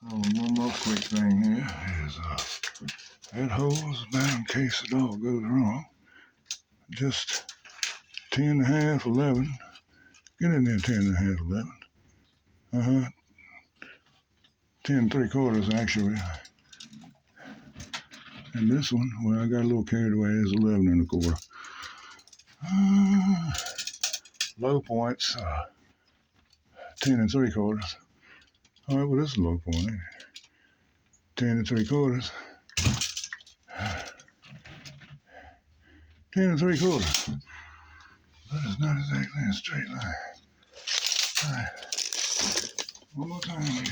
Oh, one more quick thing here is that hose about in case it all goes wrong. Just 10 and a half, 11. Get in there, 10 and a half, 11. 10 3/4 actually. And this one, well, I got a little carried away, is 11 1/4. Low points, 10 3/4. All right, well, this is a low point, ain't it? 10 3/4. 10 3/4. But it's not exactly a straight line. All right, one more time.